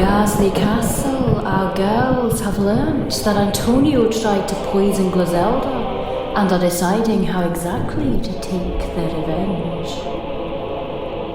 Ghastly Castle, our girls have learnt that Antonio tried to poison Griselda and are deciding how exactly to take their revenge.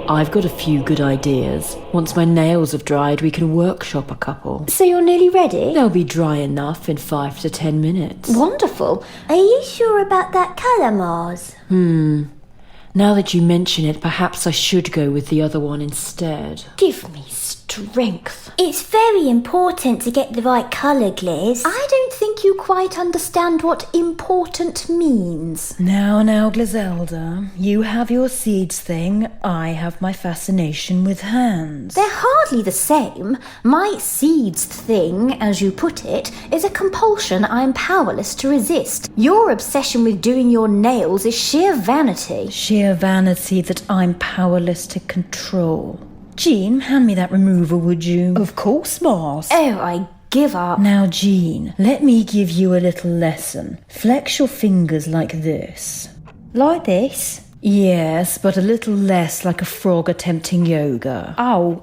I've got a few good ideas. Once my nails have dried, we can workshop a couple. So you're nearly ready? They'll be dry enough in 5 to 10 minutes. Wonderful. Are you sure about that colour, Mars? Now that you mention it, perhaps I should go with the other one instead. Give me strength. It's very important to get the right colour, Gliz. I don't think you quite understand what important means. Now, Griselda, you have your seeds thing, I have my fascination with hands. They're hardly the same. My seeds thing, as you put it, is a compulsion I'm powerless to resist. Your obsession with doing your nails is sheer vanity. Sheer vanity that I'm powerless to control. Jean, hand me that remover, would you? Of course, Mars. Oh, I give up. Now, Jean, let me give you a little lesson. Flex your fingers like this. Like this? Yes, but a little less like a frog attempting yoga. Oh,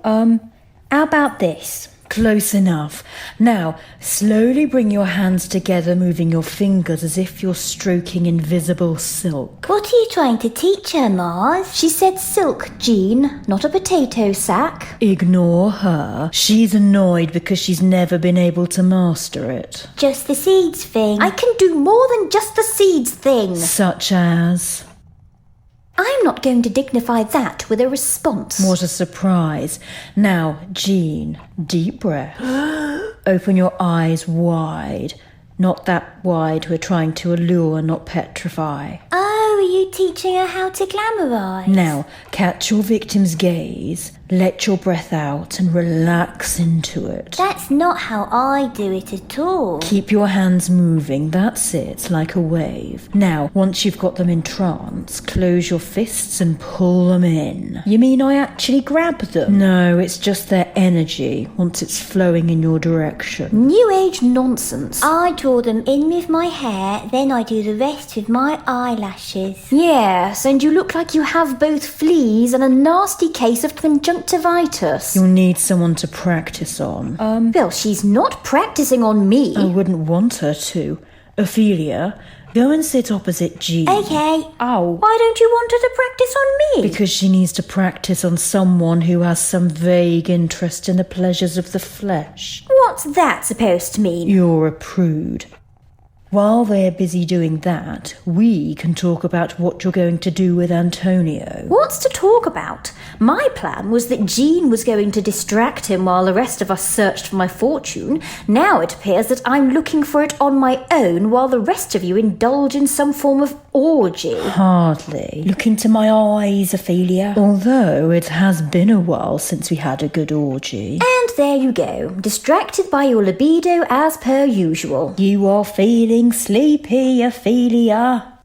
how about this? Close enough. Now, slowly bring your hands together, moving your fingers as if you're stroking invisible silk. What are you trying to teach her, Mars? She said silk, Jean, not a potato sack. Ignore her. She's annoyed because she's never been able to master it. Just the seeds thing. I can do more than just the seeds thing. Such as... I'm not going to dignify that with a response. What a surprise. Now, Jean, deep breath. Open your eyes wide. Not that wide, we're trying to allure, not petrify. Oh, are you teaching her how to glamorise? Now, catch your victim's gaze, let your breath out and relax into it. That's not how I do it at all. Keep your hands moving, that's it, like a wave. Now, once you've got them in trance, close your fists and pull them in. You mean I actually grab them? No, it's just their energy, once it's flowing in your direction. New age nonsense. I draw them in with my hair, then I do the rest with my eyelashes. Yes, and you look like you have both fleas and a nasty case of conjunctivitis. You'll need someone to practice on. Well, she's not practicing on me. I wouldn't want her to. Ophelia, go and sit opposite Jean. Okay. Oh. Why don't you want her to practice on me? Because she needs to practice on someone who has some vague interest in the pleasures of the flesh. What's that supposed to mean? You're a prude. While they're busy doing that, we can talk about what you're going to do with Antonio. What's to talk about? My plan was that Jean was going to distract him while the rest of us searched for my fortune. Now it appears that I'm looking for it on my own while the rest of you indulge in some form of orgy. Hardly. Look into my eyes, Ophelia. Although it has been a while since we had a good orgy. And there you go, distracted by your libido as per usual. You are feeling sleepy, Ophelia.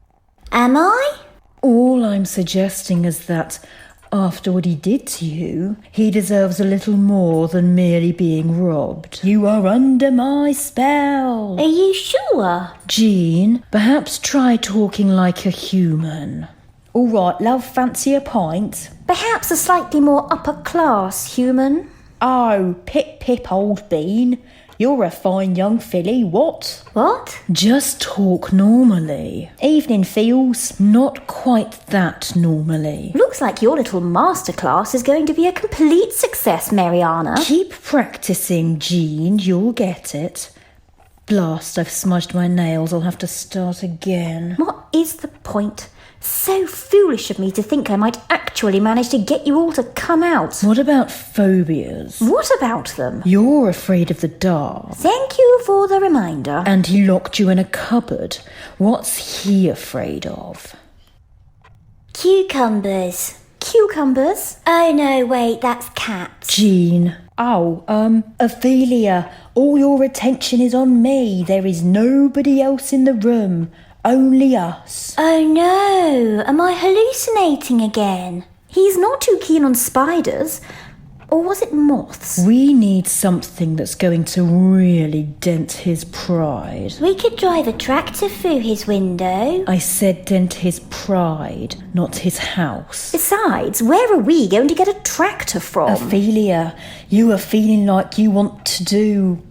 Am I? All I'm suggesting is that, after what he did to you, he deserves a little more than merely being robbed. You are under my spell. Are you sure? Jean, perhaps try talking like a human. All right, love, fancy a pint? Perhaps a slightly more upper-class human. Oh, pip pip, old bean. You're a fine young filly, what? What? Just talk normally. Evening feels. Not quite that normally. Looks like your little masterclass is going to be a complete success, Mariana. Keep practicing, Jean, you'll get it. Blast, I've smudged my nails, I'll have to start again. What is the point? So foolish of me to think I might actually manage to get you all to come out. What about phobias? What about them? You're afraid of the dark. Thank you for the reminder. And he locked you in a cupboard. What's he afraid of? Cucumbers. Cucumbers? Oh no, wait, that's cats. Jean. Oh, Ophelia, all your attention is on me. There is nobody else in the room. Only us. Oh no, am I hallucinating again? He's not too keen on spiders. Or was it moths? We need something that's going to really dent his pride. We could drive a tractor through his window. I said dent his pride, not his house. Besides, where are we going to get a tractor from? Ophelia, you are feeling like you want to do,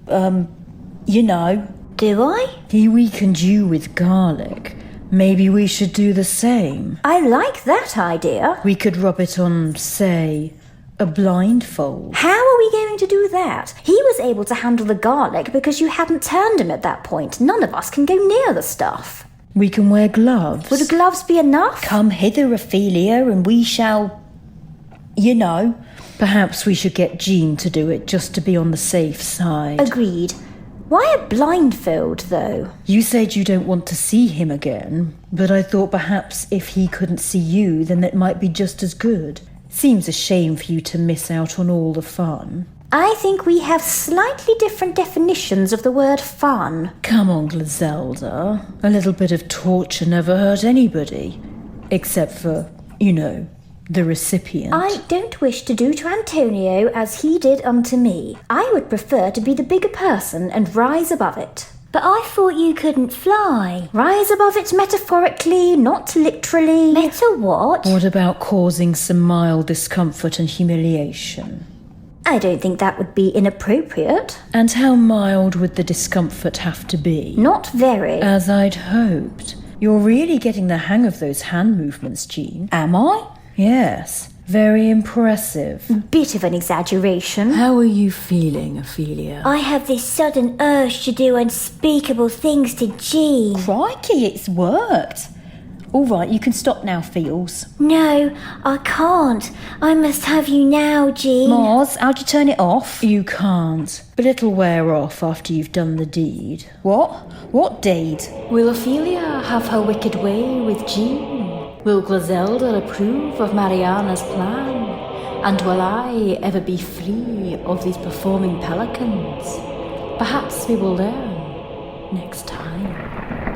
you know. Do I? He weakened you with garlic. Maybe we should do the same. I like that idea. We could rub it on, say, a blindfold. How are we going to do that? He was able to handle the garlic because you hadn't turned him at that point. None of us can go near the stuff. We can wear gloves. Would gloves be enough? Come hither, Ophelia, and we shall, you know. Perhaps we should get Jean to do it just to be on the safe side. Agreed. Why a blindfold, though? You said you don't want to see him again, but I thought perhaps if he couldn't see you, then it might be just as good. Seems a shame for you to miss out on all the fun. I think we have slightly different definitions of the word fun. Come on, Griselda. A little bit of torture never hurt anybody. Except for, you know, the recipient. I don't wish to do to Antonio as he did unto me. I would prefer to be the bigger person and rise above it. But I thought you couldn't fly. Rise above it metaphorically, not literally. Meta what? What about causing some mild discomfort and humiliation? I don't think that would be inappropriate. And how mild would the discomfort have to be? Not very. As I'd hoped. You're really getting the hang of those hand movements, Jean. Am I? Yes, very impressive. Bit of an exaggeration. How are you feeling, Ophelia? I have this sudden urge to do unspeakable things to Jean. Crikey, it's worked. All right, you can stop now, Feels. No, I can't. I must have you now, Jean. Mars, how'd you turn it off? You can't, but it'll wear off after you've done the deed. What? What deed? Will Ophelia have her wicked way with Jean? Will Griselda approve of Mariana's plan? And will I ever be free of these performing pelicans? Perhaps we will learn next time.